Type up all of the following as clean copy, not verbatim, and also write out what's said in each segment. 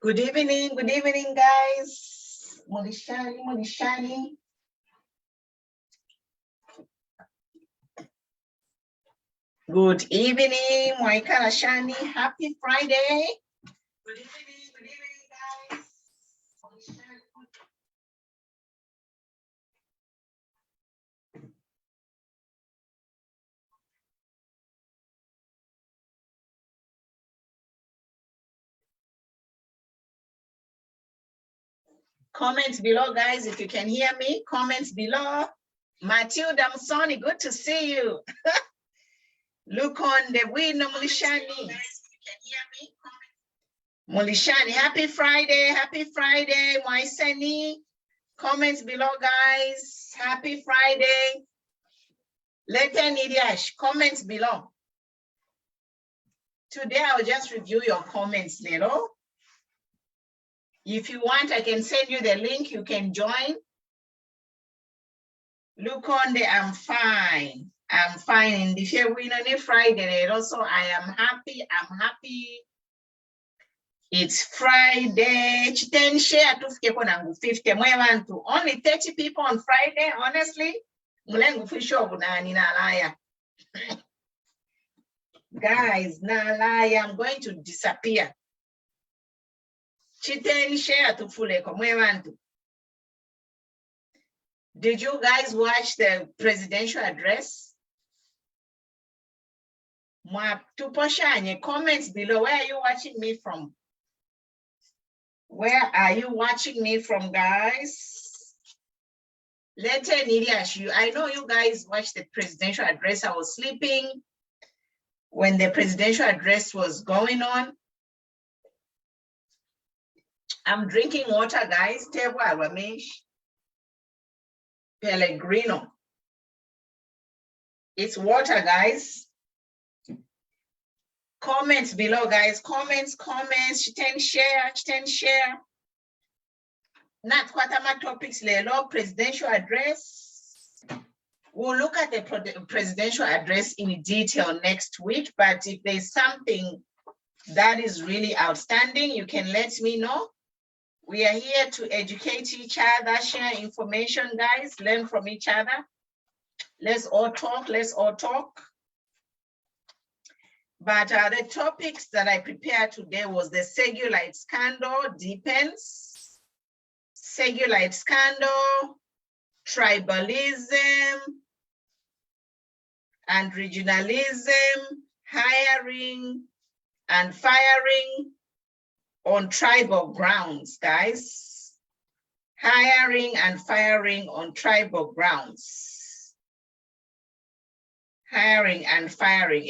Good evening, guys. Mulishani. Good evening, Moikana Shani. Happy Friday. Good evening, guys. Comments below, guys, if you can hear me. Comments below. Matilda Musoni, good to see you. Look on the window, Mulishani. Guys, if you can hear me. Mulishani, happy Friday, Moiseni. Comments below, guys. Happy Friday. Leten Idiash, comments below. Today, I'll just review your comments little. If you want, I can send you the link. You can join. Look on the I'm fine. I'm fine. And if you're winning Friday, also I am happy. I'm happy. It's Friday. 10 share to 50. Only 30 people on Friday, honestly. Guys, I'm going to disappear. Chiten share to Fuleko. Did you guys watch the presidential address? Comments below. Where are you watching me from? Where are you watching me from, guys? I know you guys watched the presidential address. I was sleeping when the presidential address was going on. I'm drinking water, guys. Tewa Ramesh Pellegrino. It's water, guys. Comments below, guys. Comments. Share. Not Kwatama topics, Lelo, presidential address. We'll look at the presidential address in detail next week, but if there's something that is really outstanding, you can let me know. We are here to educate each other, share information, guys, learn from each other. Let's all talk. But the topics that I prepared today was the Sugilite scandal deepens, Sugilite scandal, tribalism, and regionalism, hiring and firing on tribal grounds, guys. Hiring and firing on tribal grounds. Hiring and firing.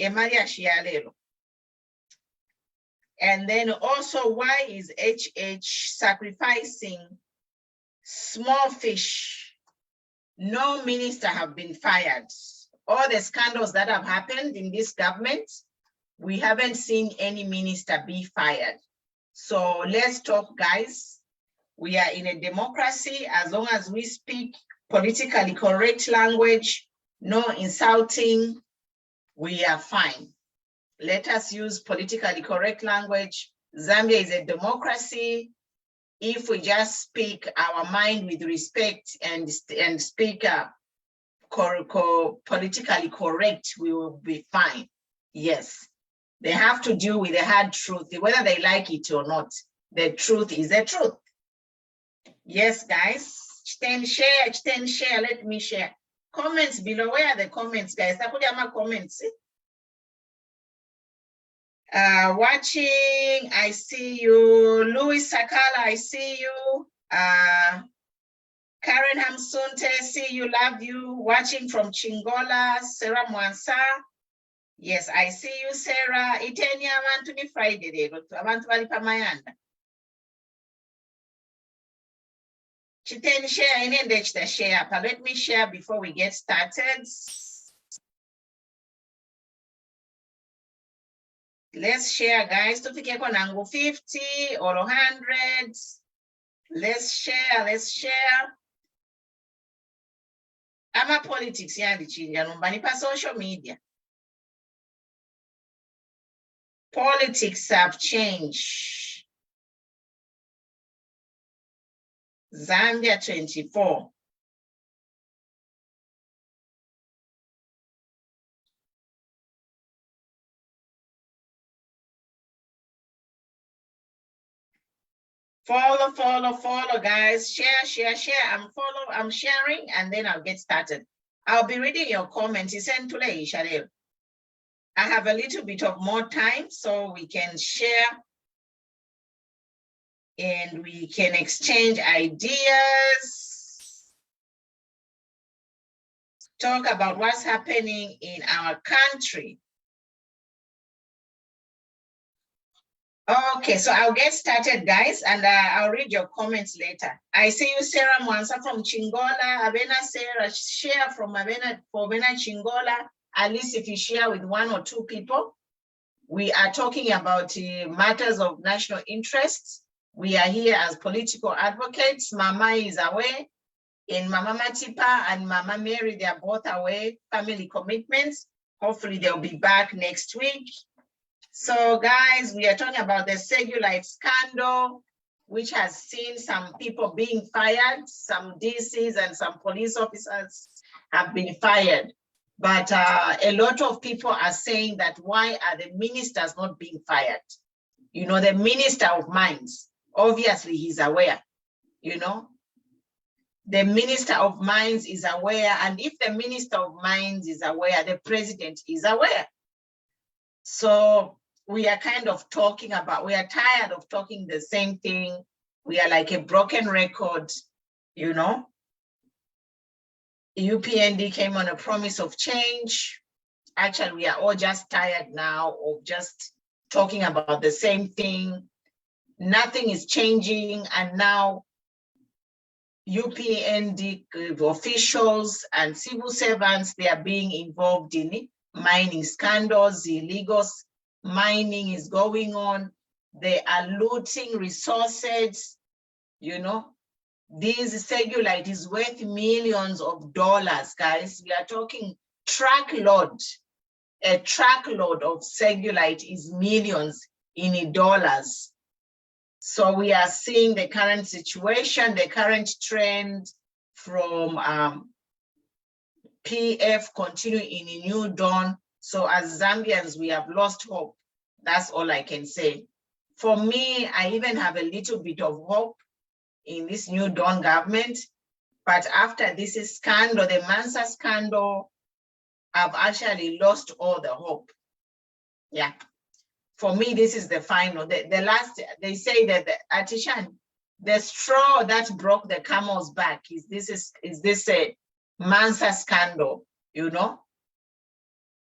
And then also, why is HH sacrificing small fish? No minister have been fired. All the scandals that have happened in this government, we haven't seen any minister be fired. So let's talk, guys. We are in a democracy. As long as we speak politically correct language, no insulting, we are fine. Let us use politically correct language. Zambia is a democracy. If we just speak our mind with respect and speak politically correct, we will be fine. Yes. They have to deal with the hard truth, whether they like it or not. The truth is the truth. Yes, guys. Share. Let me share. Comments below. Where are the comments, guys? I put my comments. Watching, I see you. Louis Sakala, I see you. Karen Hamsunte, see you, love you. Watching from Chingola, Sarah Mwansa. Yes, I see you, Sarah. Itenia want to be Friday, but I want to be Pamayanda. Chiten share in the share. But let me share before we get started. Let's share, guys. To pick on angle 50 or 100. Let's share. I'm a politics, yeah, the children, but social media. Politics have changed. Zambia 24. Follow, guys. Share. I'm sharing, and then I'll get started. I'll be reading your comments. I have a little bit of more time so we can share and we can exchange ideas, talk about what's happening in our country. Okay, so I'll get started, guys, and I'll read your comments later. I see you, Sarah Mwansa from Chingola. Abena Sarah, share from Abena Chingola. At least if you share with 1 or 2 people. We are talking about matters of national interest. We are here as political advocates. Mama is away, and Mama Matipa and Mama Mary, they are both away, family commitments. Hopefully they'll be back next week. So guys, we are talking about the Sugilite scandal, which has seen some people being fired, some DCs and some police officers have been fired. But a lot of people are saying that why are the ministers not being fired? You know, the Minister of Mines, obviously he's aware, you know. The Minister of Mines is aware, and if the Minister of Mines is aware, the President is aware. So we are kind of talking about, we are tired of talking the same thing. We are like a broken record, you know. UPND came on a promise of change. Actually, we are all just tired now of just talking about the same thing. Nothing is changing, and now UPND officials and civil servants, they are being involved in mining scandals, illegal mining is going on. They are looting resources, you know. This Sugilite is worth millions of dollars, guys. We are talking truckload. A truckload of Sugilite is millions in dollars. So we are seeing the current situation, the current trend from PF continue in a new dawn. So as Zambians, we have lost hope. That's all I can say. For me, I even have a little bit of hope in this new dawn government. But after this scandal, the Mansa scandal, I've actually lost all the hope. Yeah. For me, this is the final. The last, they say that the straw that broke the camel's back is this Mansa scandal, you know,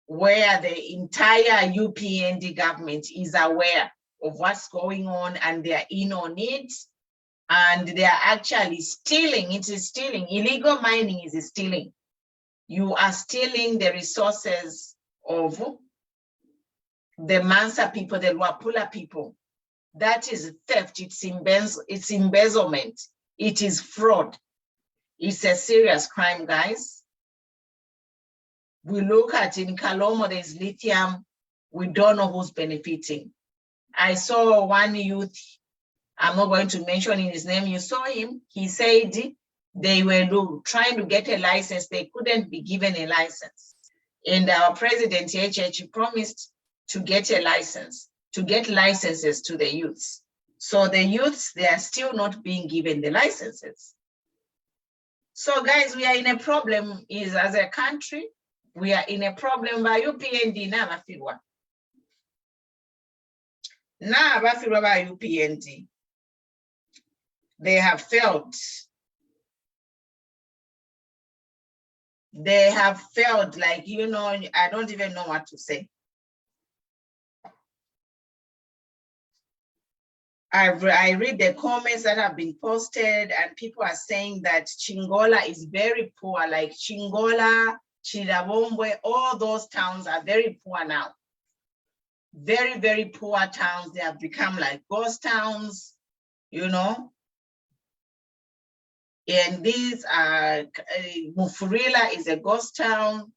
where the entire UPND government is aware of what's going on and they're in on it. And they are actually stealing. It is stealing. Illegal mining is stealing. You are stealing the resources of the Mansa people, the Luapula people. That is theft. It's embezzlement. It is fraud. It's a serious crime, guys. We look at in Kalomo, there's lithium. We don't know who's benefiting. I saw one youth, I'm not going to mention his name. You saw him. He said they were trying to get a license. They couldn't be given a license. And our president, HH, promised to get a license, to get licenses to the youths. So the youths, they are still not being given the licenses. So guys, we are in a problem as a country. We are in a problem by UPND na bafirwa. Na bafirwa by UPND. They have failed. They have failed, like, you know, I don't even know what to say. I read the comments that have been posted and people are saying that Chingola is very poor, like Chingola, Chirabombwe, all those towns are very poor now. Very, very poor towns. They have become like ghost towns, you know. And these are, Mufurila is a ghost town.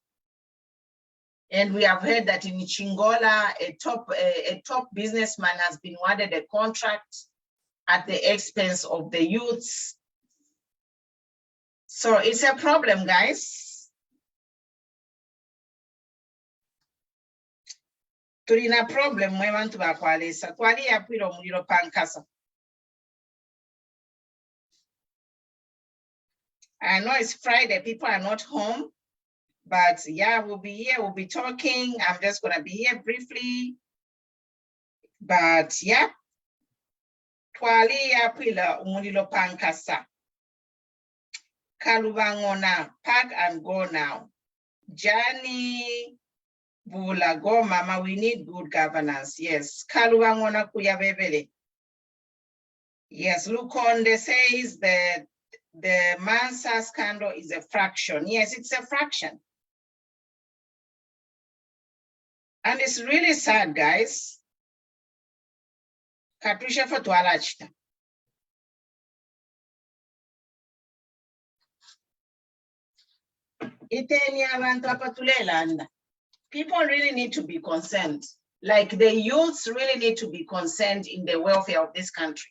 And we have heard that in Chingola, a top businessman has been awarded a contract at the expense of the youths. So it's a problem, guys. Tulina problem mwe bantu bakwalesa. Twali yapwira omuliro pankasa. I know it's Friday, people are not home, but yeah, we'll be here, we'll be talking. I'm just gonna be here briefly. But yeah, twali yapwira omuliro pankasa. Kalubangona, pack and go now. Johnny Bula, go mama, we need good governance. Yes, Kalubangona kuyabebele. Yes, Lukonde says that the Mansa scandal is a fraction. Yes, it's a fraction. And it's really sad, guys. Katusha fatwalachta. People really need to be concerned. Like the youths really need to be concerned in the welfare of this country.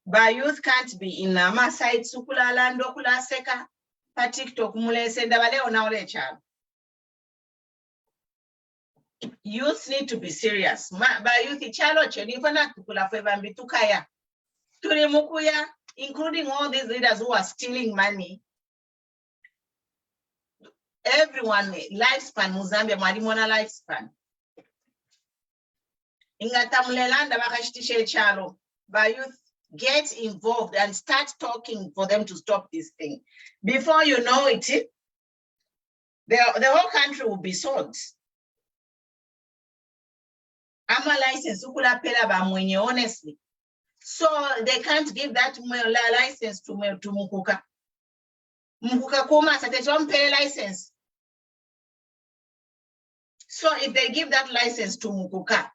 But youth can't be in Nama side sukula lando kula seka pa TikTok mule senda wale onaole child. Youth need to be serious. But youth chalo cheni fana tukula fevambi tukaya. Tuli mukuya, including all these leaders who are stealing money. Everyone lifespan Mozambique malimona lifespan. Ingatamulelanda bakashitishe chalo. But youth get involved and start talking for them to stop this thing. Before you know it, the whole country will be sold. I'm a license, honestly. So they can't give that license to Mukuka. Mukuka Kuma, they don't pay license. So if they give that license to Mukuka,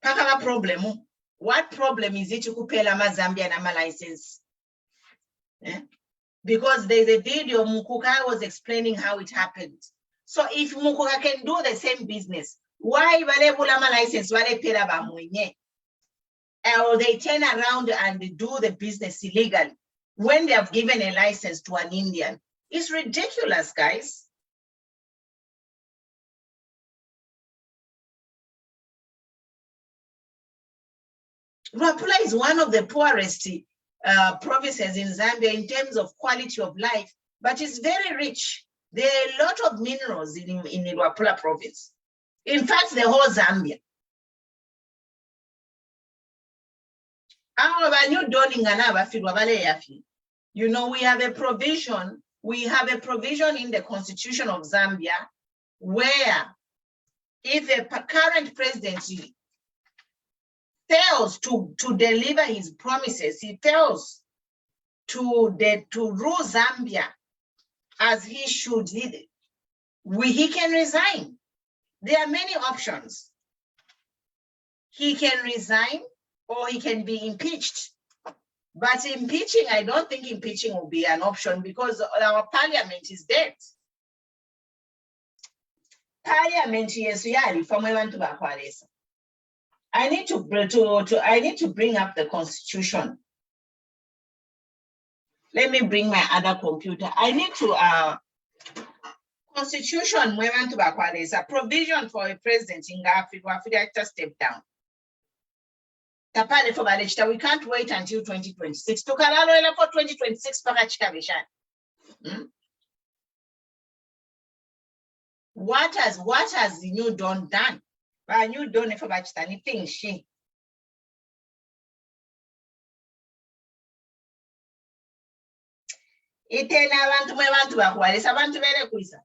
Pakala problem. What problem is it to kupela Zambia na license? Because there's a video Mukuka was explaining how it happened. So if Mukuka can do the same business, why wale bulama license wale pela ba mwenye? Or they turn around and do the business illegally when they have given a license to an Indian? It's ridiculous, guys. Luapula is one of the poorest provinces in Zambia in terms of quality of life, but it's very rich. There are a lot of minerals in the Luapula province. In fact, the whole Zambia. You know, we have a provision in the Constitution of Zambia where if a current president fails to deliver his promises, he fails to rule Zambia as he should, he can resign. There are many options. He can resign or he can be impeached. But impeaching, I don't think impeaching will be an option because our parliament is dead. Parliament, yes, from I need to bring up the Constitution. Let me bring my other computer. I need to Constitution a provision for a president in Africa step down. We can't wait until 2026. For 2026 What has the new Dawn done? But new Dawn for anything she. Itena abantu mwe bantu bakwalisa abantu bere kuisa.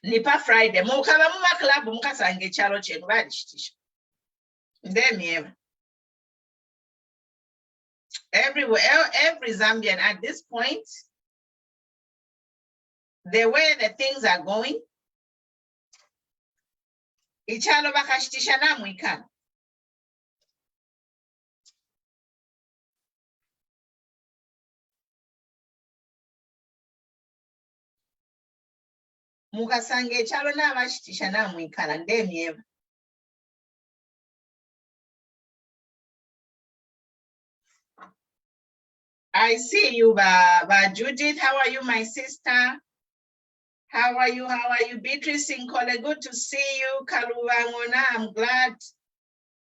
Nipa Friday, mukaba mu club mukasange chalo chenu badishitisha. Then every Zambian at this point, the way the things are going, ichalo bakashitisha na mwikana. Mukasanga echalo n'abachitisha namwikala ndemyeva. I see you, ba Judith. How are you, my sister? How are you? How are you? Beatrice Nkole, good to see you. Kaluvangona, I'm glad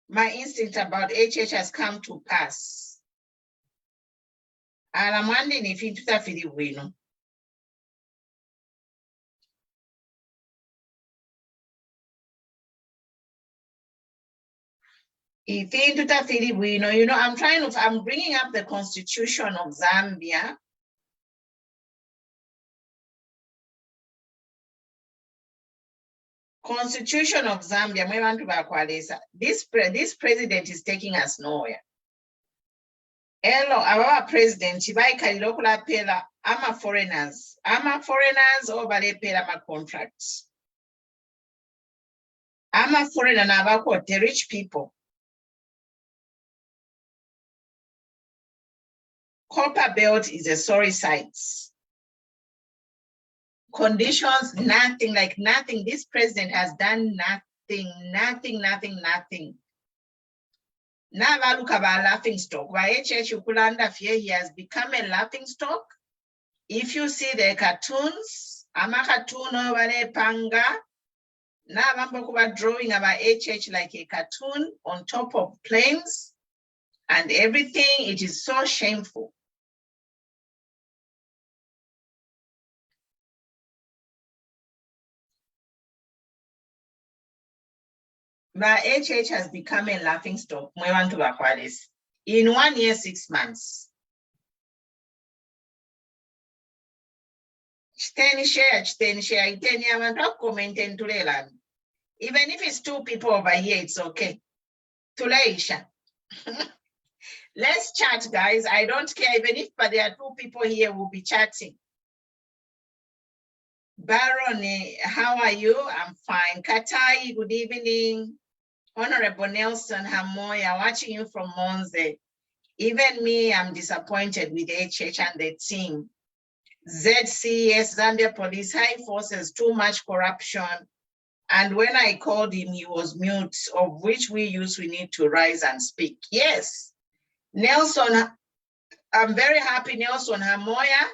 my instinct about HH has come to pass. And I'm wondering if you feel wino. If you know, I'm bringing up the Constitution of Zambia. Constitution of Zambia, this president is taking us nowhere. Hello, our president, I'm a foreigners over there, my contracts. I'm a foreigner, the rich people. Copper Belt is a sorry sight. Conditions, nothing, like nothing. This president has done nothing. Now look about laughing stock. Why HH Ukulanda fear he has become a laughing stock. If you see the cartoons, I'm a cartoon over there, panga. Now I'm drawing about HH like a cartoon on top of planes and everything. It is so shameful. But HH has become a laughing stock. In 1 year, 6 months. Even if it's 2 people over here, it's okay. Let's chat, guys. I don't care. Even if but there are 2 people here, we'll be chatting. Baron, how are you? I'm fine. Katai, good evening. Honorable Nelson Hamoya, watching you from Monze. Even me, I'm disappointed with HH and the team. ZCS, Zambia Police, high forces, too much corruption. And when I called him, he was mute, of which we need to rise and speak. Yes. Nelson, I'm very happy, Nelson Hamoya,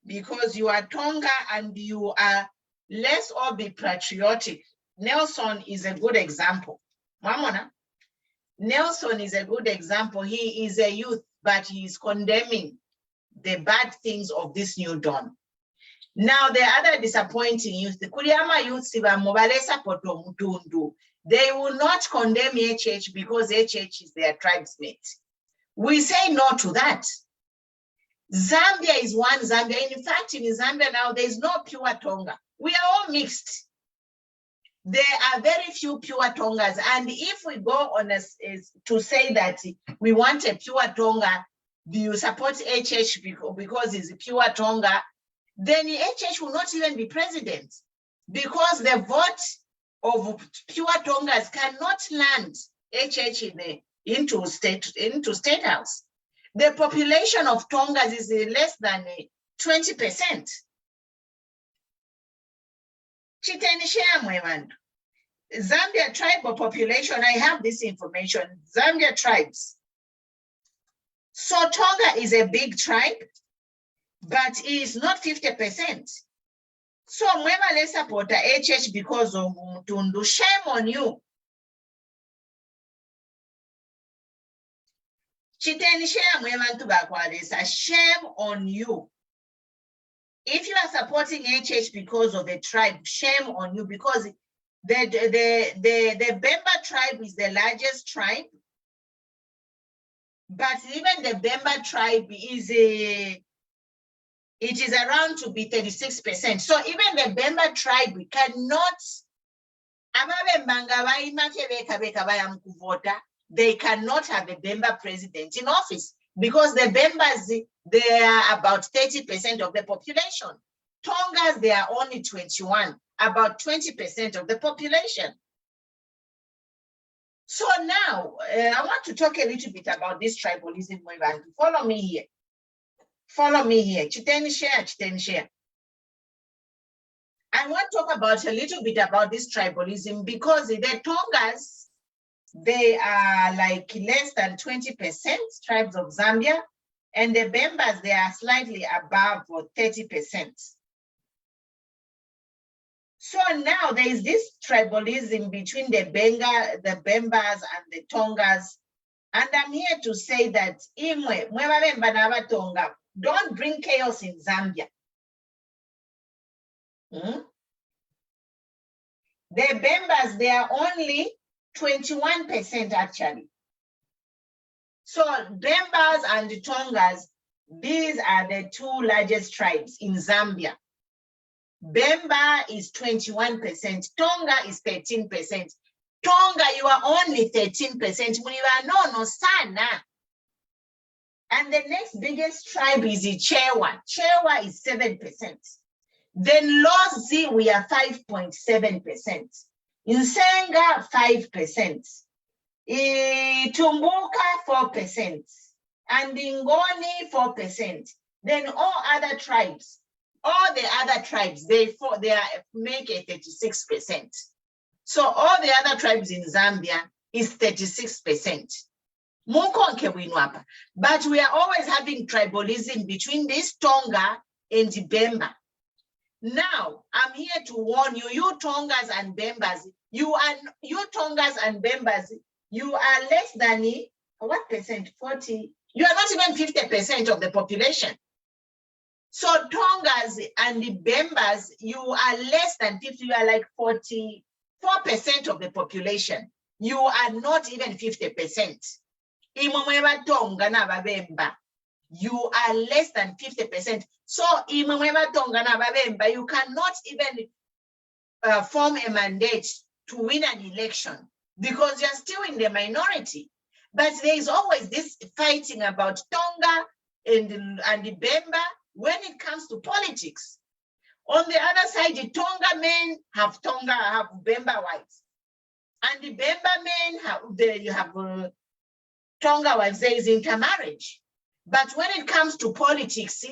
because you are Tonga and you are, let's all be patriotic. Nelson is a good example. Mamona, Nelson is a good example. He is a youth, but he is condemning the bad things of this new dawn. Now, the other disappointing youth, the Kuriama youth, they will not condemn HH because HH is their tribesmate. We say no to that. Zambia is one Zambia. In fact, in Zambia now, there's no pure Tonga. We are all mixed. There are very few pure Tongas. And if we go on to say that we want a pure Tonga, do you support HH because it's a pure Tonga? Then HH will not even be president because the vote of pure Tongas cannot land HH into state house. The population of Tongas is less than 20%. Zambia tribal population, I have this information, Zambia tribes. So Tonga is a big tribe, but it is not 50%. So Mwema let's support the HH because of Mutundu. Shame on you. Shame on you. If you are supporting HH because of the tribe, shame on you, because the Bemba tribe is the largest tribe, but even the Bemba tribe is it is around to be 36%. So even the Bemba tribe cannot, they cannot have a Bemba president in office because the Bembas, they are about 30% of the population. Tongas, they are only 21, about 20% of the population. So now, I want to talk a little bit about this tribalism. Follow me here. Follow me here. Chiten share. I want to talk about a little bit about this tribalism because the Tongas, they are like less than 20% tribes of Zambia, and the Bembas, they are slightly above 30%. So now there is this tribalism between the Bembas and the Tongas. And I'm here to say that don't bring chaos in Zambia. The Bembas, they are only 21% actually. So Bembas and the Tongas, these are the two largest tribes in Zambia. Bemba is 21%, Tonga is 13%. Tonga, you are only 13%. No, sana. And the next biggest tribe is the Chewa. Chewa is 7%. Then Lozi, we are 5.7%. Nsenga, 5%. Tumbuka, 4%. And Ngoni, 4%. Then all other tribes, they make a 36%. So all the other tribes in Zambia is 36%. But we are always having tribalism between this Tonga and the Bemba. Now, I'm here to warn you, you Tongas and Bembas, you are less than, what percent? 40. You are not even 50% of the population. So Tongas and the Bembas, you are less than 50, you are like 44% of the population. You are not even 50%. You are less than 50%. So you cannot even form a mandate to win an election because you're still in the minority. But there is always this fighting about Tonga and the Bemba when it comes to politics. On the other side, the Tonga men have Bemba wives. And the Bemba men have Tonga wives. There is intermarriage. But when it comes to politics,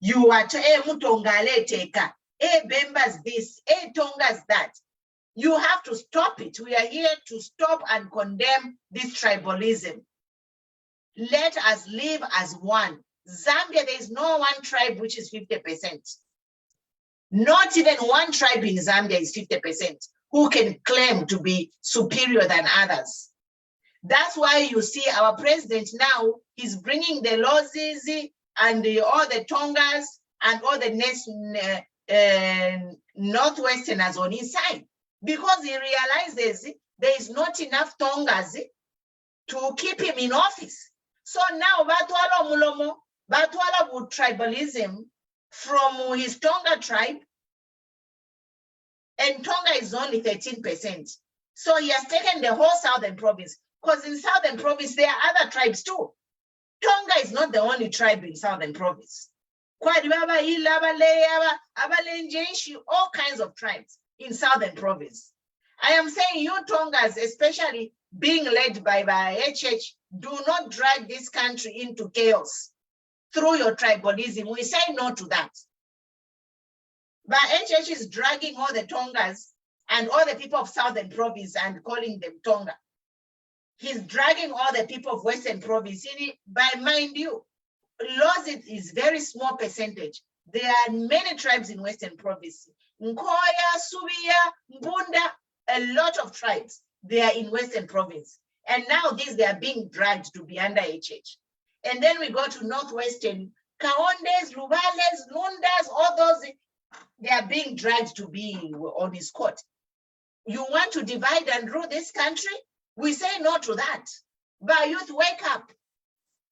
you are Bemba's this, Tonga's that. You have to stop it. We are here to stop and condemn this tribalism. Let us live as one. Zambia, there is no one tribe which is 50%. Not even one tribe in Zambia is 50% who can claim to be superior than others. That's why you see our president now, he's bringing the Lozis and all the Tongas and all the Northwesterners on his side, because he realizes there is not enough Tongas to keep him in office. So now, Batwala Mulomo, Batwala would tribalism from his Tonga tribe, and Tonga is only 13%. So he has taken the whole southern province, because in southern province, there are other tribes too. Tonga is not the only tribe in southern province. All kinds of tribes in southern province. I am saying you Tongas, especially being led by HH, do not drag this country into chaos through your tribalism. We say no to that. But HH is dragging all the Tongas and all the people of southern province and calling them Tonga. He's dragging all the people of western province. But mind you, Lozit is very small percentage. There are many tribes in western province. Nkoya, Subia, Mbunda, a lot of tribes. They are in western province. And now they are being dragged to be under HH. And then we go to northwestern, Kaondes, Lubales, Lundas, all those, they are being dragged to be on his court. You want to divide and rule this country? We say no to that. But youth, wake up.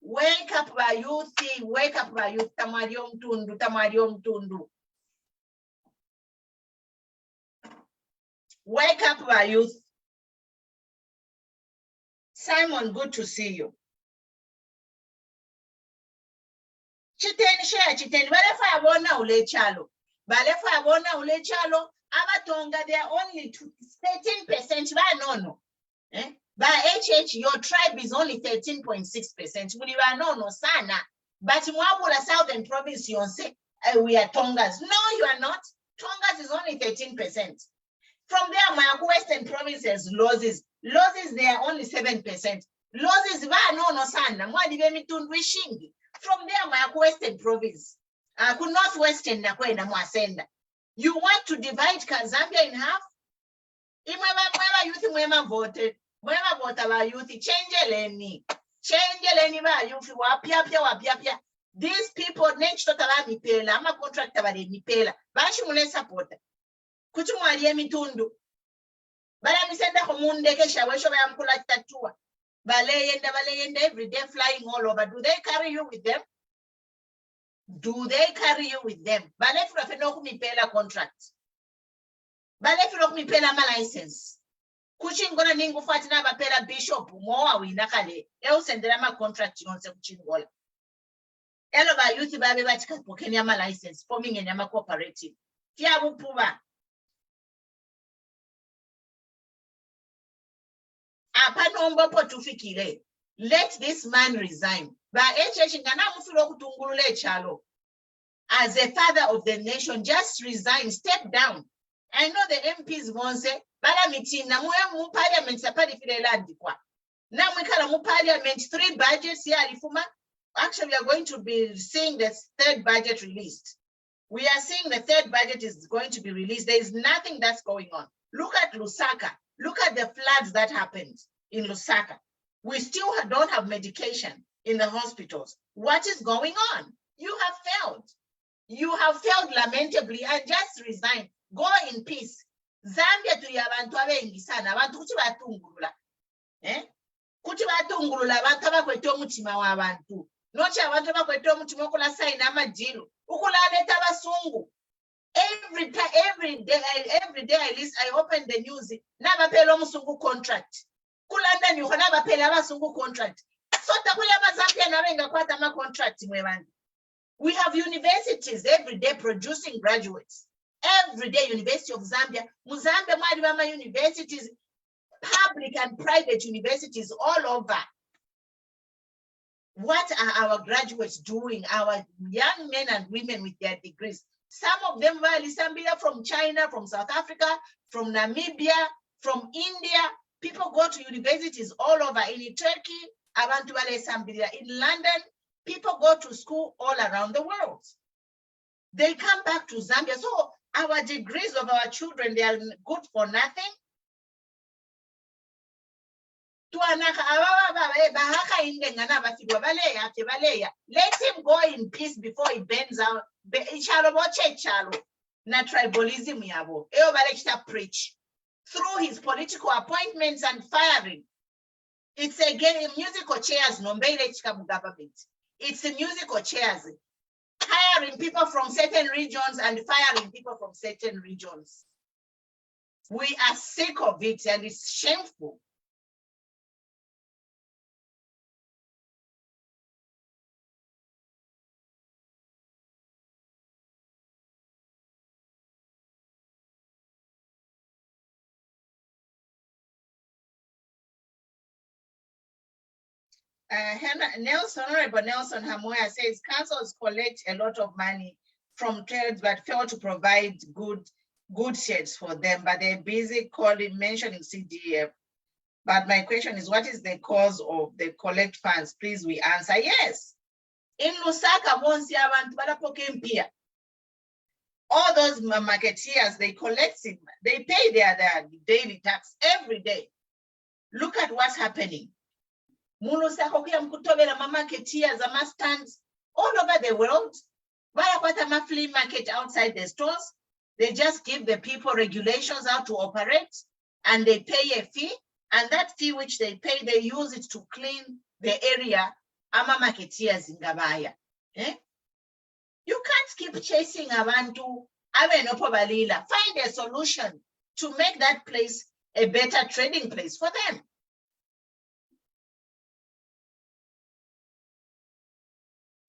Wake up, by youth. Wake up, by youth. Tamariom tundu, tamariom tundu. Wake up, by youth. Simon, good to see you. Chiten share, chiten. But if I want now, ule chalo. But if I want now, ule chalo. Abatonga, they are only 13%. No. By HH, your tribe is only 13.6%. No, sana. But Mwabula Southern Province, you say we are Tongas. No, you are not. Tongas ours is only 13%. From there, my Western provinces losses they are only 7%. Losses no sana wishing. From there, my Western province, could Northwestern nakwenda mwasenda. You want to divide Zambia in half? Imaba youth mwema voted. Mwema vota ba youth change leni ba youth wapia. These people next to tala mipela ama contractor bale mipela bashi mune support. Kuchu mwali emitundu. Bala misenda komunde kesha wesho ba yamkula tatua. Bale yenda every day flying all over. Do they carry you with them? Do they carry you with them? Bale fino kumipela contract. Bale fino kumipela ma license. Kuchingona ningu fatina bapela bishop moa winakale. Sendera ma contract yonse kuchingola. Elo ba youth babe batika pokenya ma license forming enyama cooperative. Kia bupuba. Apanombo potufikile. Let this man resign. Ba ngana mufilo kutungulule chalo. As a father of the nation, just resign, step down. I know the MPs won't say, bala meeting na mu parliament sapari file landi kwa. Na mwikala mu parliament 3 budgets here alifuma. Actually, we are going to be seeing the 3rd budget released. We are seeing the 3rd budget is going to be released. There is nothing that's going on. Look at Lusaka. Look at the floods that happened in Lusaka. We still don't have medication in the hospitals. What is going on? You have failed. You have failed lamentably and just resign. Go in peace. Zambia to yabantu abengi sana. Abantu kuti batungulula. Kuti batungulula abantu abakwete omutima w'abantu. Nochi abantu abakwete omutima okula sign amajiro. Ukula leta basungu. Every day I open the news. Nabapela omusungu contract. Kulanda ni nabapela abasungu contract. So takuya bazambia nabenga kwata ma contract mwebantu. We have universities every day producing graduates. Every day, University of Zambia. Muzambia Mwadibama universities, public and private universities all over. What are our graduates doing? Our young men and women with their degrees. Some of them were Zambia from China, from South Africa, from Namibia, from India. People go to universities all over. In Turkey, in London, people go to school all around the world. They come back to Zambia. So our degrees of our children, they are good for nothing. Let him go in peace before he bends out. Na tribalism yabo. Preach through his political appointments and firing. It's again musical chairs, no government. It's musical chairs. Hiring people from certain regions and firing people from certain regions. We are sick of it and it's shameful. Honorable Nelson Hamoya says councils collect a lot of money from trades but fail to provide good sheds for them, but they're busy mentioning CDF. But my question is, what is the cause of the collect funds? Please, we answer yes. In Lusaka, all those marketeers, they collect it, they pay their daily tax every day. Look at what's happening. Marketeers, stands all over the world. Flea market outside the stores. They just give the people regulations how to operate and they pay a fee. And that fee which they pay, they use it to clean the area. Marketeers in Gabaya. You can't keep chasing abantu. Find a solution to make that place a better trading place for them.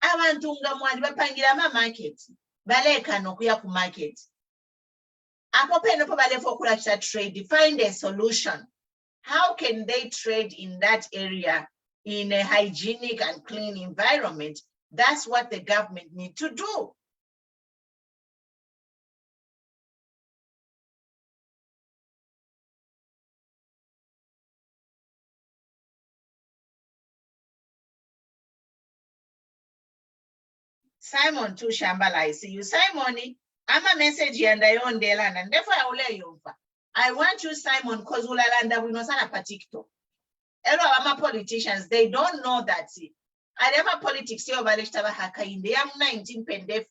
Abantu ngamwali bapangira market baleka nokuya ku market apo peno po bale fokula cha trade. Find a solution. How can they trade in that area in a hygienic and clean environment? That's what the government need to do. Simon to Shambhala, I see you. Simon, I'm a message and I own the land, and therefore I will lay you over. I want you, Simon, because we know sana patikto. Hello, I'm a politicians, they don't know that. I never politics here over the am 19 pendef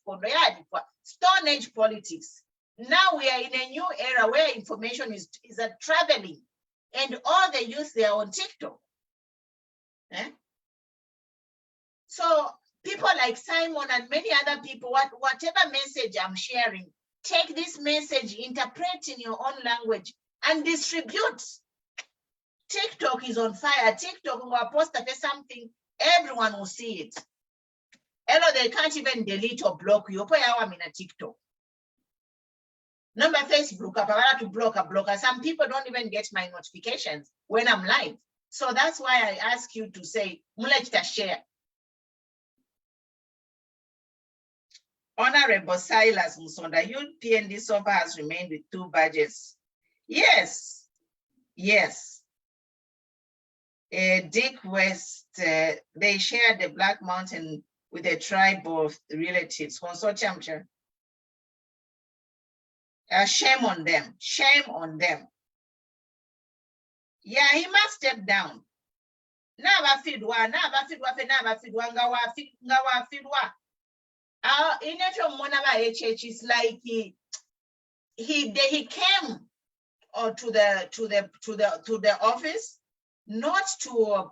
Stone Age politics. Now we are in a new era where information is traveling, and all the youth, they are on TikTok. So people like Simon and many other people, whatever message I'm sharing, take this message, interpret in your own language, and distribute. TikTok is on fire. TikTok will post something, everyone will see it. Hello, they can't even delete or block you. I'm in a TikTok. Number Facebook, I to block a blocker. Some people don't even get my notifications when I'm live. So that's why I ask you to say, mulechita share. Honorable Silas Musonda, UPND so far has remained with 2 badges. Yes, yes. Dick West, they shared the Black Mountain with a tribe of relatives. Consortium. Shame on them. Shame on them. Yeah, he must step down. Never fidwa. In HH is like he came to the office not to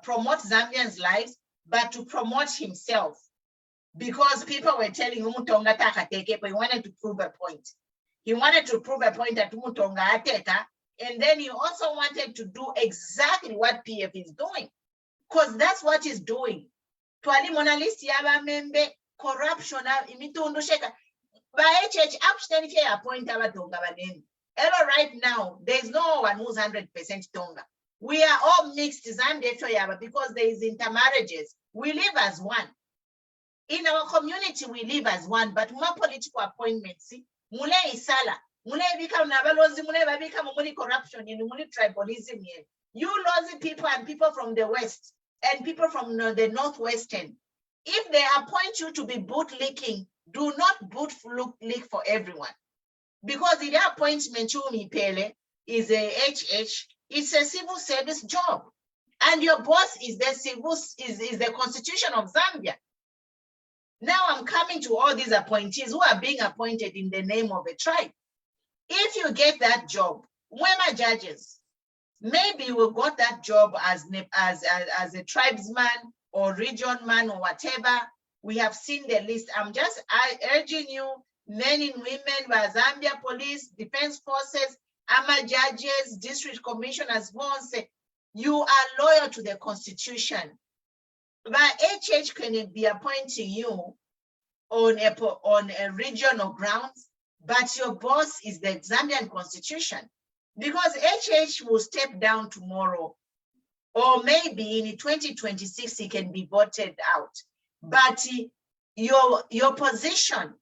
promote Zambians' lives, but to promote himself, because people were telling him Mutonga takateke, but he wanted to prove a point. He wanted to prove a point that Mutonga ateka, and then he also wanted to do exactly what PF is doing, because that's what he's doing. Twali monalist yaba membe corruption imitundu sheka. By HH abstain here appoint Tonga baneni. Right now, there's no one who's 100% Tonga. We are all mixed because there is intermarriages. We live as one. In our community, we live as one, but more political appointments, mule isala, mule become nabalozi, mule become mule corruption, mule tribalism. You lousy people and people from the West and people from the Northwestern, if they appoint you to be bootlicking, do not bootlick for everyone. Because the appointment is a HH, it's a civil service job. And your boss is the Constitution of Zambia. Now I'm coming to all these appointees who are being appointed in the name of a tribe. If you get that job, where are judges? Maybe you got that job as a tribesman or region man or whatever. We have seen the list. I'm just urging you, men and women, Zambia Police, Defense Forces, AMA judges, district commissioners, you are loyal to the Constitution. But HH can be appointing you on a regional grounds, but your boss is the Zambian Constitution. Because HH will step down tomorrow, or maybe in 2026 he can be voted out. But your position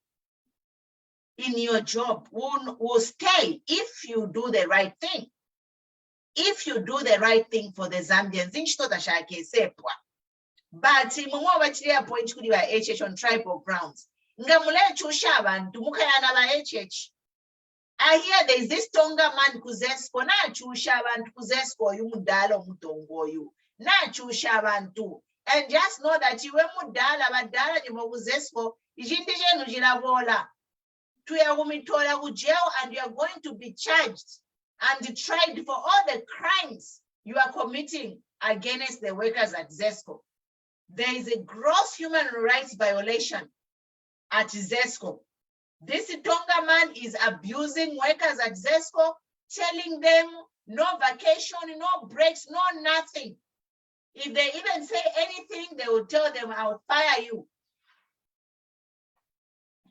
in your job will stay if you do the right thing. If you do the right thing for the Zambians, but point could HH on tribal grounds. I hear there is this Tonga man kuzesko na chusha abantu kuzesko yumudala mutongo you na chusha abantu, and just know that you mudala badala ni kuzesko ijindije nujirabola tuyagumitola ujeo, and you are going to be charged and tried for all the crimes you are committing against the workers at ZESCO. There is a gross human rights violation at ZESCO. This Tonga man is abusing workers at ZESCO, telling them no vacation, no breaks, no nothing. If they even say anything, they will tell them, I'll fire you.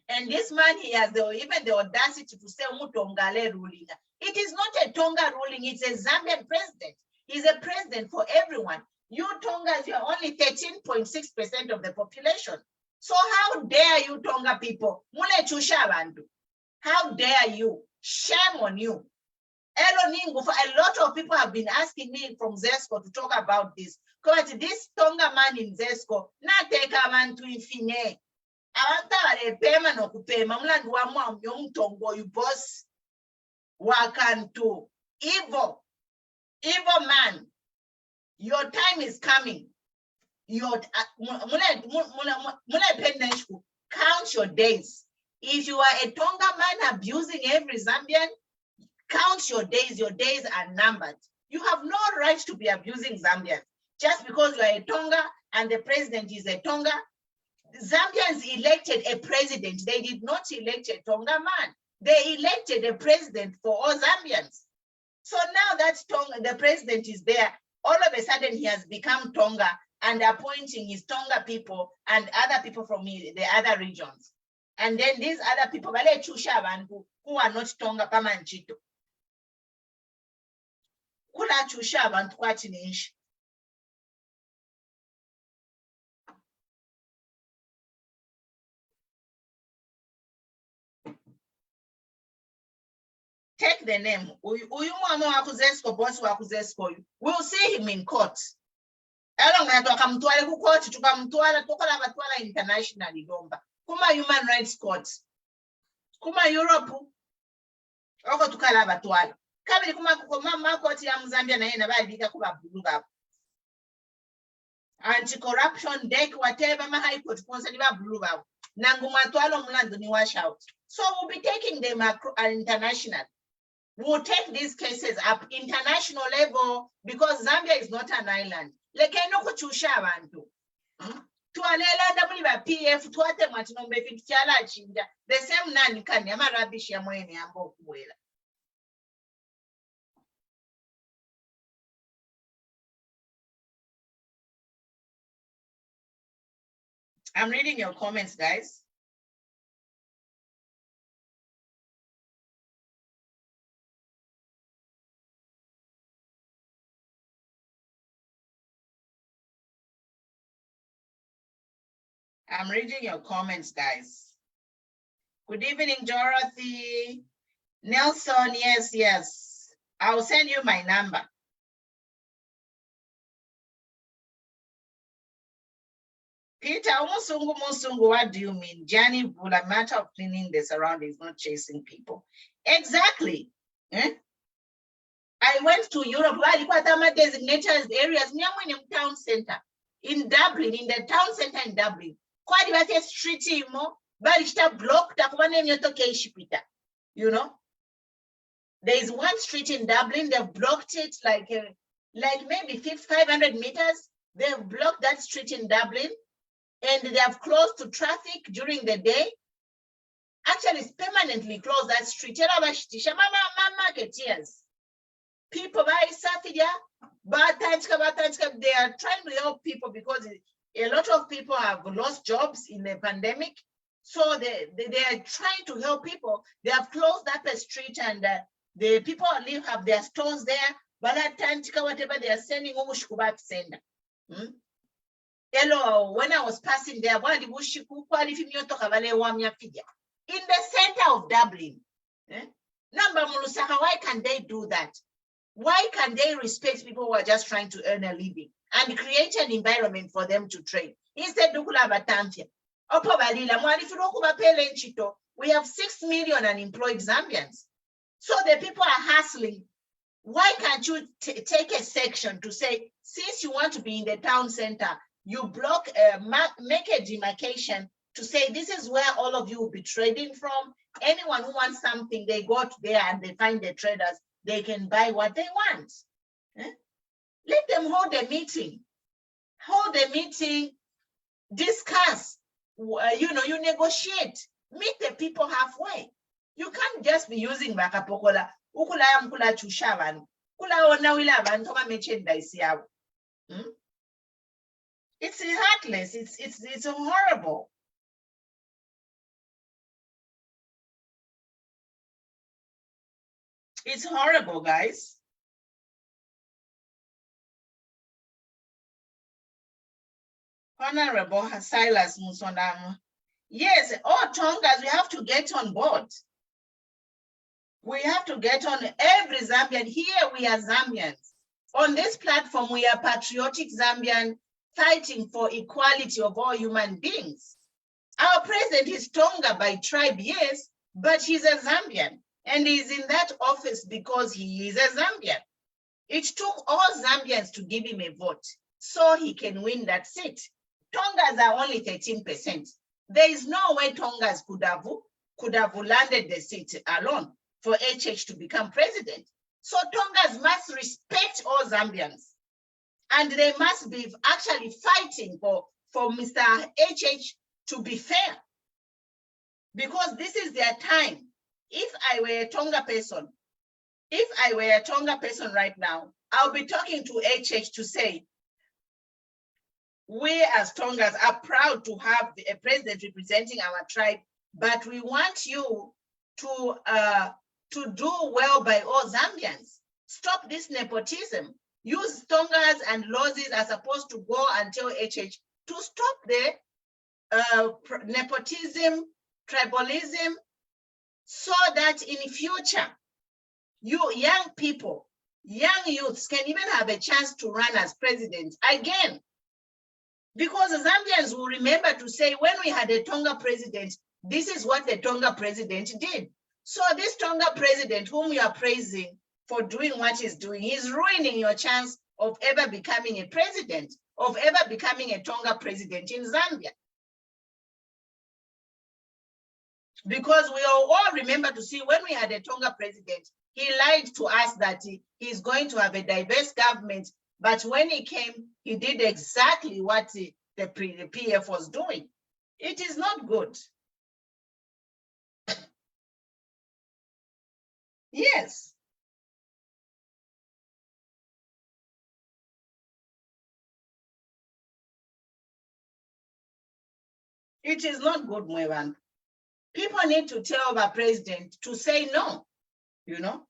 And this man, he has even the audacity to say Mutongale ruling. It is not a Tonga ruling, it's a Zambian president. He's a president for everyone. You Tongas, you're only 13.6% of the population. So how dare you Tonga people? How dare you? Shame on you. A lot of people have been asking me from ZESCO to talk about this. Because this Tonga man in ZESCO, not take a man to infine. Abantale pema no kupema mlandu wa mwa mtongo you boss wakantu evil man. Your time is coming. Count your days. If you are a Tonga man abusing every Zambian, count your days. Your days are numbered. You have no right to be abusing Zambians. Just because you are a Tonga and the president is a Tonga, Zambians elected a president. They did not elect a Tonga man. They elected a president for all Zambians. So now that Tonga, the president is there, all of a sudden he has become Tonga and appointing his Tonga people and other people from the other regions. And then these other people, who are not Tonga, Pamanchito. Kula chusha abantu kwachinishi. Take the name. We'll see him in court. Internationally. Kuma human rights court. Kuma Europe. Oko tukala batwala. Kabili kuma court ya Mzambia na yena bali kuba buluga. Anti-corruption deck, whatever, my high court sponsor buluga. Nangu matwalo mlandu ni wash out. So we'll be taking them international. We'll take these cases up international level because Zambia is not an island. Lekeno kuchusha abantu. Tualela ndabuli ba PF tuate matinombe fikichala chinja. The same nani kani ama rubbish ya mwene ambo kuwela. I'm reading your comments, guys. I'm reading your comments, guys. Good evening, Dorothy. Nelson, yes. I'll send you my number. Peter, Musungu, what do you mean? Johnny Bula, matter of cleaning the surroundings, not chasing people. Exactly. I went to Europe, designated areas, near town center, in Dublin, in the town center in Dublin. Quite a street, blocked up you know. There is one street in Dublin, they've blocked it like maybe 500 meters. They've blocked that street in Dublin and they have closed to traffic during the day. Actually, it's permanently closed that street. People buy Safiya, they are trying to help people because a lot of people have lost jobs in the pandemic. So they are trying to help people. They have closed up a street and the people have their stores there. Whatever they are sending, hello, when I was passing there, in the center of Dublin. Why can they do that? Why can they respect people who are just trying to earn a living and create an environment for them to trade? Instead, we have 6 million unemployed Zambians. So the people are hustling. Why can't you take a section to say, since you want to be in the town center, you block, make a demarcation to say, this is where all of you will be trading from. Anyone who wants something, they go to there and they find the traders. They can buy what they want. Let them hold a meeting. Hold a meeting, discuss, you negotiate, meet the people halfway. You can't just be using Bakapokola, Ukulaya Mkula Chushavan, Kula Onawila Toma merchandise. It's heartless, it's horrible. It's horrible, guys. Honorable Silas Musonam. Yes, all Tongas, we have to get on board. We have to get on every Zambian. Here we are Zambians. On this platform, we are patriotic Zambian fighting for equality of all human beings. Our president is Tonga by tribe, yes, but he's a Zambian. And he's in that office because he is a Zambian. It took all Zambians to give him a vote so he can win that seat. Tongas are only 13%. There is no way Tongas could have landed the seat alone for HH to become president. So Tongas must respect all Zambians. And they must be actually fighting for Mr. HH to be fair. Because this is their time. If I were a Tonga person, right now, I'll be talking to HH to say, we as Tongas are proud to have a president representing our tribe, but we want you to do well by all Zambians. Stop this nepotism. Use Tongas and Lozis are supposed to go and tell HH to stop the nepotism, tribalism, so that in future, you young people, young youths can even have a chance to run as president again. Because the Zambians will remember to say, when we had a Tonga president, this is what the Tonga president did. So this Tonga president, whom you are praising for doing what he's doing, he's ruining your chance of ever becoming a president, of ever becoming a Tonga president in Zambia. Because we all remember to see, when we had a Tonga president, he lied to us that he's going to have a diverse government. But when he came, he did exactly what the PF was doing. It is not good. Yes. It is not good, Mwevan. People need to tell the president to say no, you know.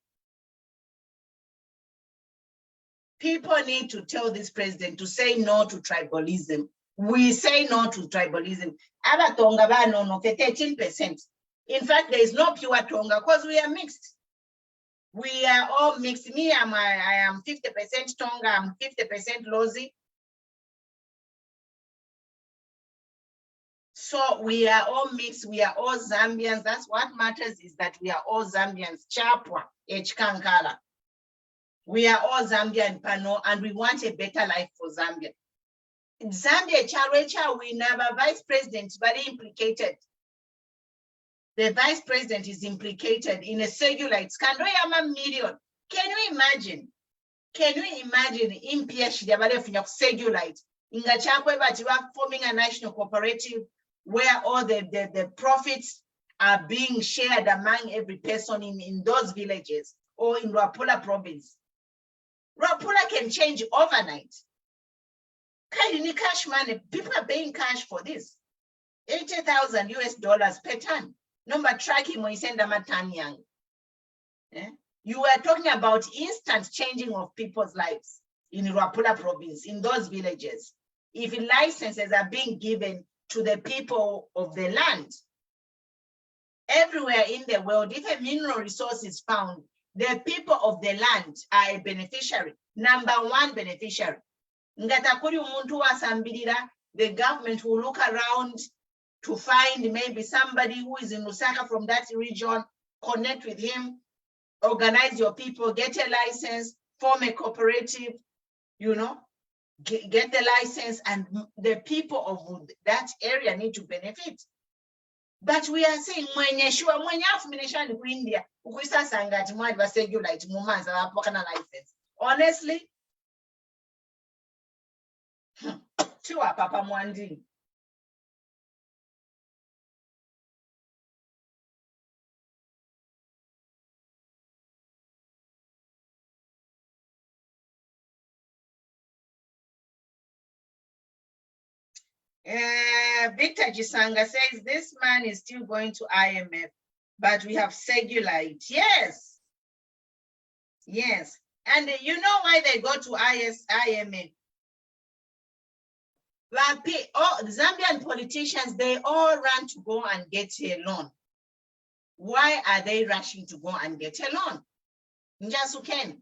People need to tell this president to say no to tribalism. We say no to tribalism. Abatonga ba no 13%. In fact, there is no pure Tonga because we are mixed. We are all mixed. Me, I am 50% Tonga, I'm 50% Lozi. So we are all mixed, we are all Zambians. That's what matters, is that we are all Zambians. Chapwa, Echkankala. We are all Zambian Pano, and we want a better life for Zambia. Zambia, Charecha, we never vice president, very implicated. The vice president is implicated in a Sugilite scandal. Million. Can you imagine? Can you imagine in Sugilite? In Gachakwe, but you are forming a national cooperative where all the profits are being shared among every person in those villages or in Rapula province. Rapula can change overnight. Cash money, people are paying cash for this. $80,000 US per ton. Number tracking when you send them a ton young. Yeah? You were talking about instant changing of people's lives in Rapula province, in those villages. If licenses are being given to the people of the land, everywhere in the world, if a mineral resource is found, the people of the land are a beneficiary, number one beneficiary. The government will look around to find maybe somebody who is in Lusaka from that region, connect with him, organize your people, get a license, form a cooperative, you know, get the license, and the people of that area need to benefit. But we are saying, India, honestly, Papa Mwandi. Victor Gisanga says this man is still going to IMF, but we have Sugilite. Yes. Yes. And you know why they go to IMF? All Zambian politicians, they all run to go and get a loan. Why are they rushing to go and get a loan? Njasuken.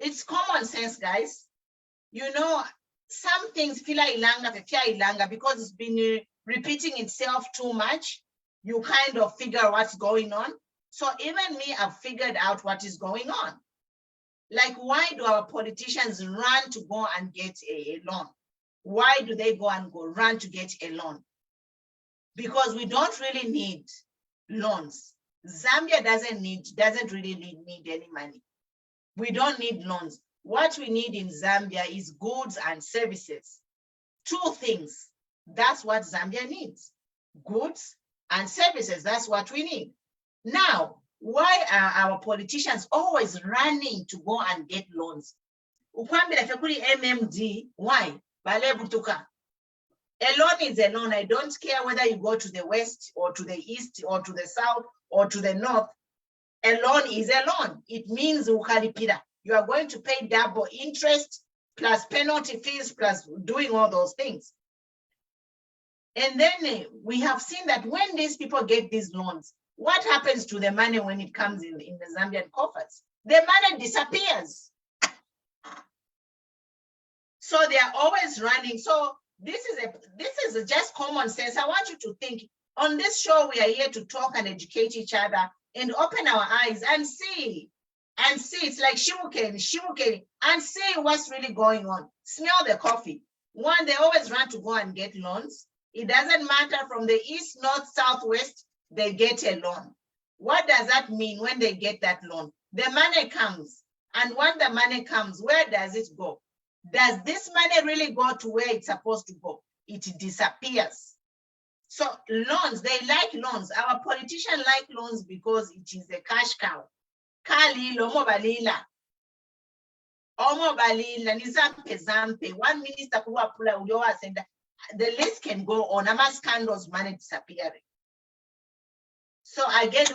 It's common sense, guys. You know, some things feel ilanga because it's been repeating itself too much, you kind of figure what's going on. So even me, I've figured out what is going on. Like, why do our politicians run to go and get a loan? Why do they go and run to get a loan? Because we don't really need loans. Zambia doesn't really need any money. We don't need loans. What we need in Zambia is goods and services. Two things. That's what Zambia needs. Goods and services. That's what we need. Now, why are our politicians always running to go and get loans? MMD, why? A loan is a loan. I don't care whether you go to the west or to the east or to the south or to the north. A loan is a loan. It means you are going to pay double interest plus penalty fees plus doing all those things. And then we have seen that when these people get these loans, what happens to the money when it comes in the Zambian coffers? The money disappears. So they are always running. So this is just common sense. I want you to think, on this show, we are here to talk and educate each other and open our eyes and see. It's like shimukeni, and see what's really going on. Smell the coffee. One, they always run to go and get loans. It doesn't matter from the east, north, south, west, they get a loan. What does that mean when they get that loan? The money comes. And when the money comes, where does it go? Does this money really go to where it's supposed to go? It disappears. So loans, they like loans. Our politicians like loans because it is a cash cow. Kali lomo balila. Omo balila nizampe. One minister kuwa pula uliowa senda. The list can go on. Ama scandals, money disappearing. So again,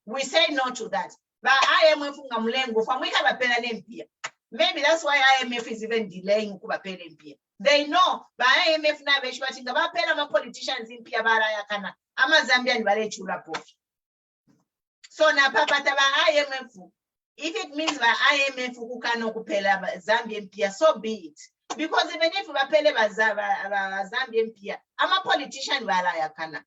we say no to that. But IMF maybe that's why IMF is even delaying. They know, but IMF na politicians in Pia Barayakana. Ama Zambian Valley Chulapot. So na papa taba IMF. If it means by IMF who cannot kupela Zambian Pia, so be it. Because even if we pele Zambian Pia, I'm a politician Barayakana.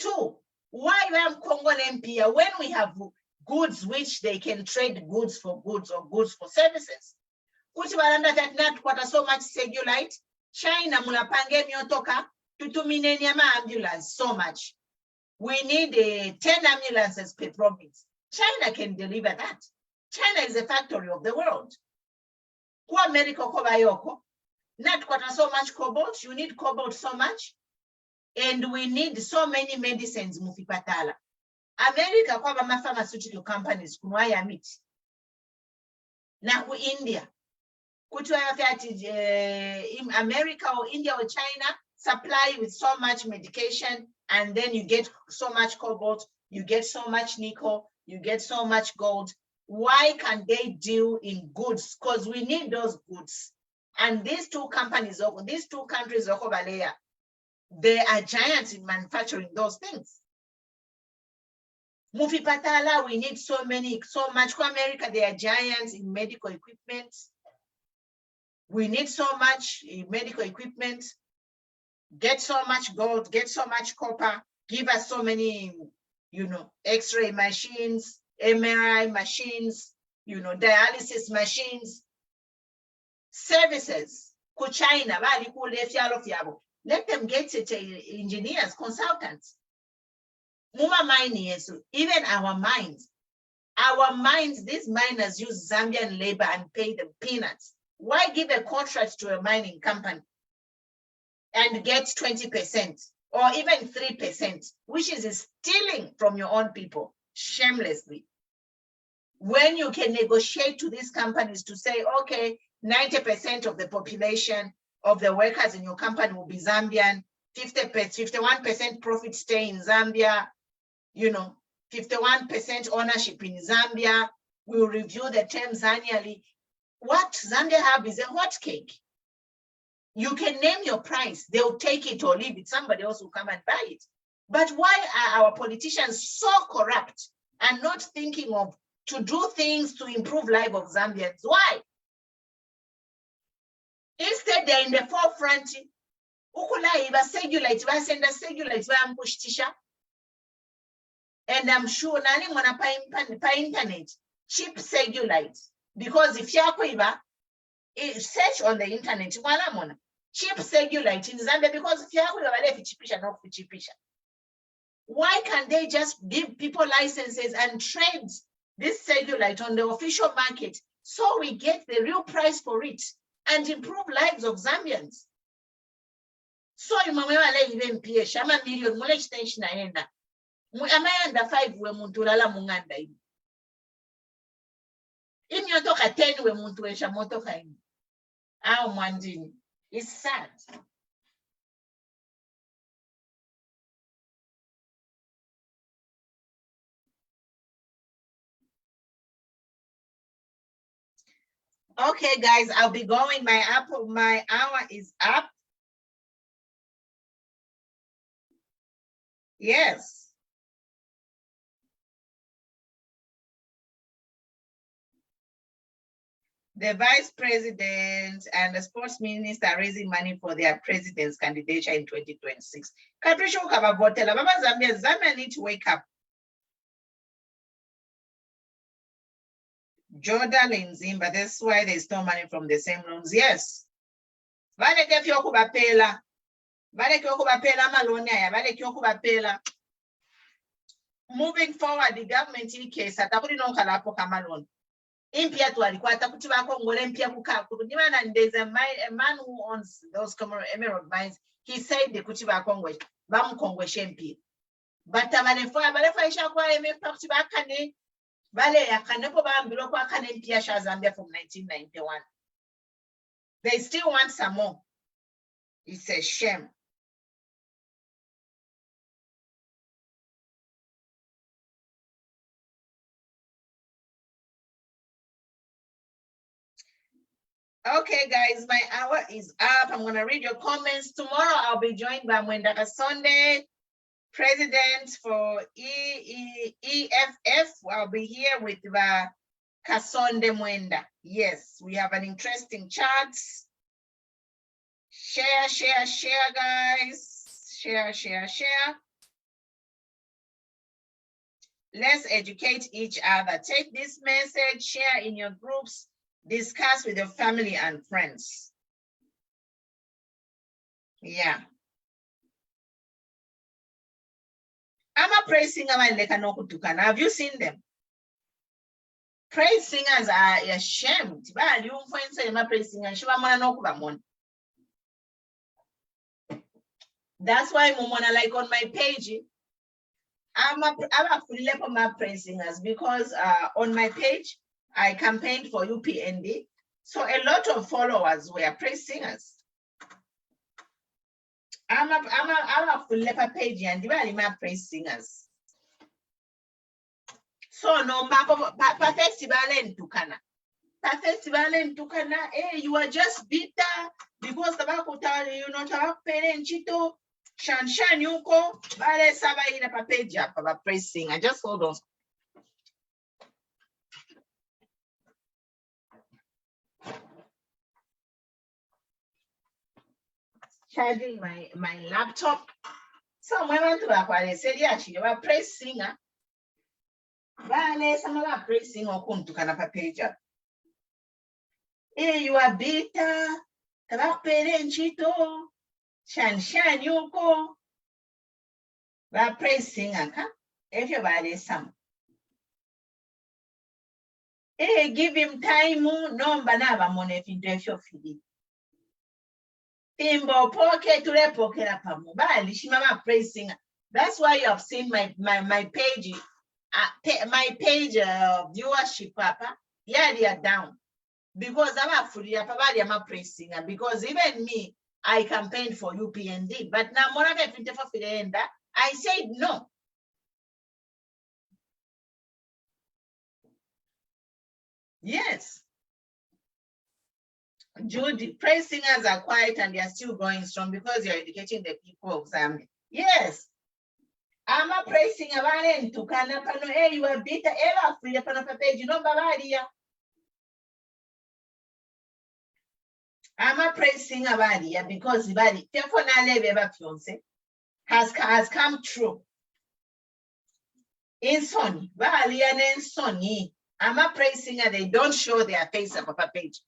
Two, why am Congolese Pia when we have goods which they can trade goods for goods or goods for services? Which baranda that not quarter so much Sugilite, China mulapange miotoka to 2 million ambulance so much. We need 10 ambulances per province. China can deliver that. China is a factory of the world. Kwa America kobayoko, not quarter so much cobalt. You need cobalt so much. And we need so many medicines mufipatala. America kwa pharmaceutical companies kunwaya miti. Na ku India. In America or India or China supply with so much medication, and then you get so much cobalt, you get so much nickel, you get so much gold. Why can't they deal in goods? Because we need those goods. And these two companies, these two countries, they are giants in manufacturing those things. Mufipatala, we need so much. For America, they are giants in medical equipment. We need so much medical equipment. Get so much gold, get so much copper, give us so many, X-ray machines, MRI machines, dialysis machines, services. China, let them get it, engineers, consultants. Even our mines, these miners use Zambian labor and pay them peanuts. Why give a contract to a mining company and get 20% or even 3%, which is stealing from your own people shamelessly? When you can negotiate to these companies to say, okay, 90% of the population of the workers in your company will be Zambian, 51% profit stay in Zambia, 51% ownership in Zambia. We'll review the terms annually. What Zambia have is a hot cake. You can name your price. They'll take it or leave it. Somebody else will come and buy it. But why are our politicians so corrupt and not thinking of to do things to improve life of Zambians. Why? Instead, they're in the forefront. Sugilite, send Sugilite, and I'm sure nani mwana pa internet cheap Sugilite, because if you search on the internet cheap Sugilite in Zambia, because if you why can't they just give people licenses and trade this Sugilite on the official market so we get the real price for it and improve lives of Zambians? So even million mule extension aenda amayanda 5 we muntu lala munganda hivi imyotoka 10 we muntu wesha motoka hivi au mwandini. It's sad. Okay, guys, I'll be going. My hour is up. Yes. The vice president and the sports minister are raising money for their president's candidature in 2026. Zambia need to wake up. Jordan in Zimba, that's why there's no money from the same loans. Yes. Moving forward, the government in case and there's a man who owns those emerald mines. He said the Kutiba Congress, Bam Congress MP. But from 1991. They still want some more. It's a shame. Okay, guys, my hour is up. I'm going to read your comments. Tomorrow, I'll be joined by Mwenda Kasonde, president for EFF. I'll be here with Kasonde Mwenda. Yes, we have an interesting chat. Share, guys. Share. Let's educate each other. Take this message, share in your groups, discuss with your family and friends. Yeah. I'm a praise singer. Have you seen them? Praise singers are ashamed. That's why like on my page, I'm a full level my praise singers, because on my page I campaigned for UPND, so a lot of followers were praise singers. I'm a full level page and my praise singers. So no pa festival in Tukana. Pa festival in Tukana, you are just bitter because you not have parent chito. Shanshan yuko bale saba ina pa page pa praise singer. Just hold on. Charging my laptop. So my man to said yeah, she was praise singer. Bale sama praise singer come to kana pa page. You are bitter. Tabak parent chito. Shanshan yuko. Ba praise singer ka. Everybody some. Give him time. No banaba money if you feel. Timbo pocket to pocket up. Bali she mama praise singer. That's why you have seen my page. My page viewership, Papa. Yeah, they are down. Because I'm a fully I'm a praise singer. Because even me, I campaigned for UPND, but now more I said no. Yes. Judy, praise singers are quiet and they are still going strong because you're educating the people of Zambia. Yes. ama pressing abane ntukana pano you are bitter ela free pano pa page no babalia. I'm praising abalia because ibali has come true. In Sony, balia and Sony. I'm praising and they don't show their face on Papa page.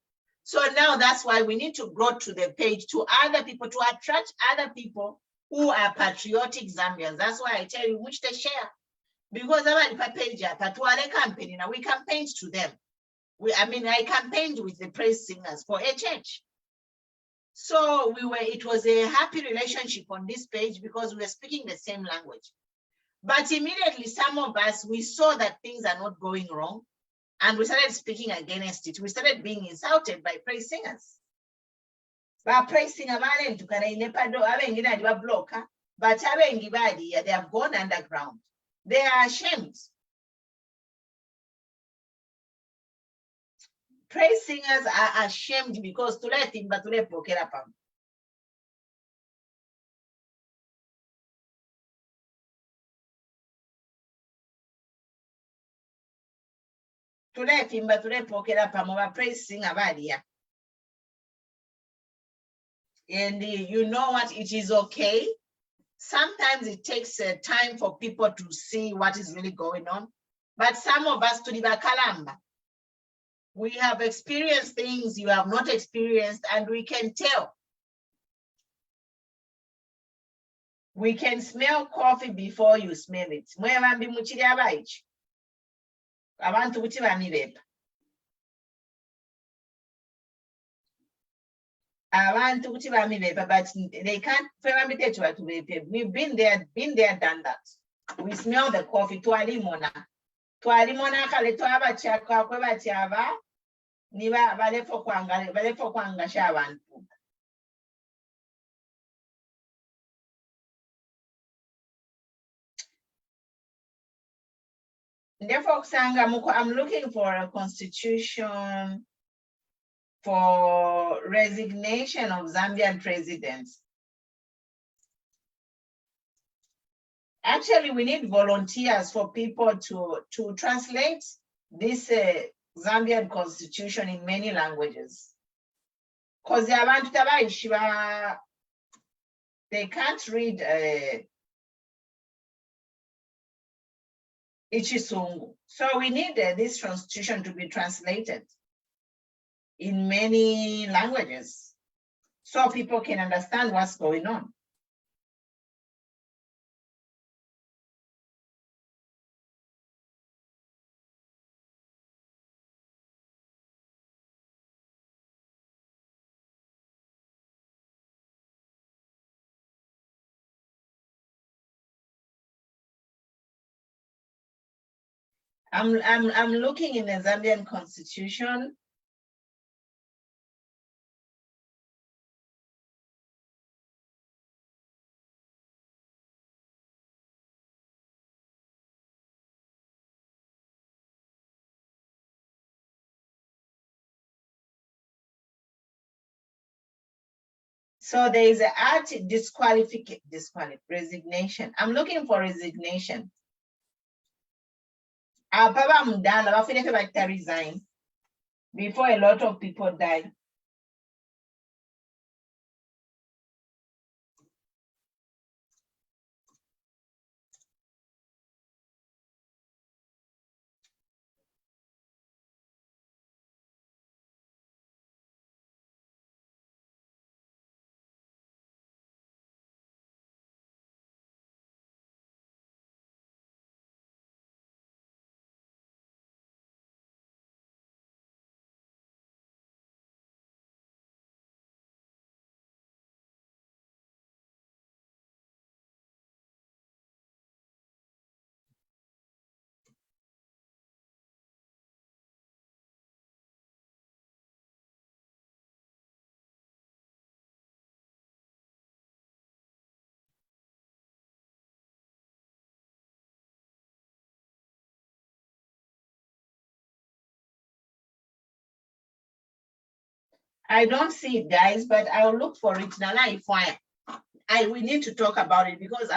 So now that's why we need to go to the page to other people, to attract other people who are patriotic Zambians. That's why I tell you which they share. Because our page, Patuale campaign, we campaigned to them. I campaigned with the praise singers for HH. So it was a happy relationship on this page because we were speaking the same language. But immediately, some of us, we saw that things are not going wrong and we started speaking against it. We started being insulted by praise singers. But praise singer, but they have gone underground. They are ashamed. Praise singers are ashamed because to let him, but to let Pokerapam. To let him, but to let Pokerapam over praise singer, and you know what? It is okay. Sometimes it takes time for people to see what is really going on. But some of us, to the Bakalamba, we have experienced things you have not experienced, and we can tell. We can smell coffee before you smell it. But they can't. We've been there, done that. We smell the coffee. Twalimona kale twabachaka kwebatyaba niba balefo kwanga shabantu. Therefore, I'm looking for a constitution for resignation of Zambian presidents. Actually, we need volunteers for people to translate this Zambian constitution in many languages. Because they can't read Ichisungu. So we need this constitution to be translated in many languages so people can understand what's going on. I'm looking in the Zambian constitution. So there is an art resignation. I'm looking for resignation. Resign before a lot of people die. I don't see it, guys, but I'll look for it. we need to talk about it because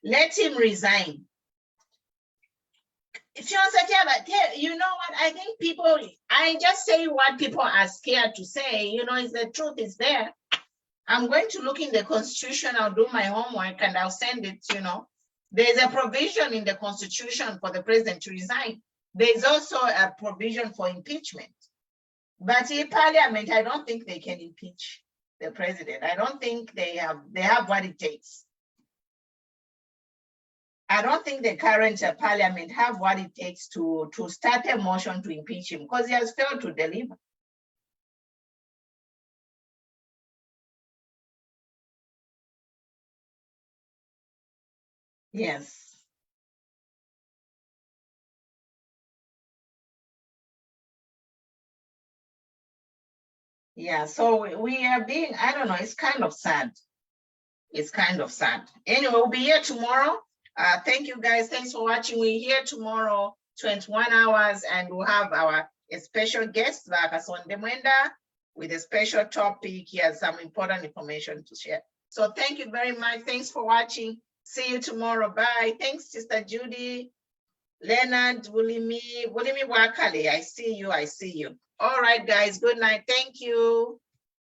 let him resign. You know what? I think people, I just say what people are scared to say, you know, is the truth is there. I'm going to look in the Constitution, I'll do my homework and I'll send it, you know. There's a provision in the Constitution for the president to resign. There's also a provision for impeachment. But in Parliament, I don't think they can impeach the president. I don't think they have what it takes. I don't think the current Parliament have what it takes to start a motion to impeach him because he has failed to deliver. Yes. Yeah, so we are being, I don't know, it's kind of sad. It's kind of sad. Anyway, we'll be here tomorrow. Thank you guys. Thanks for watching. We're here tomorrow, 21 hours, and we'll have our special guest, Vakasonde Mwenda, with a special topic. He has some important information to share. So thank you very much. Thanks for watching. See you tomorrow. Bye. Thanks, Sister Judy, Leonard, Wulimi Wakale. I see you. I see you. All right, guys. Good night. Thank you.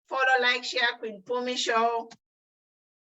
Follow, like, share, Queen Pumi Show.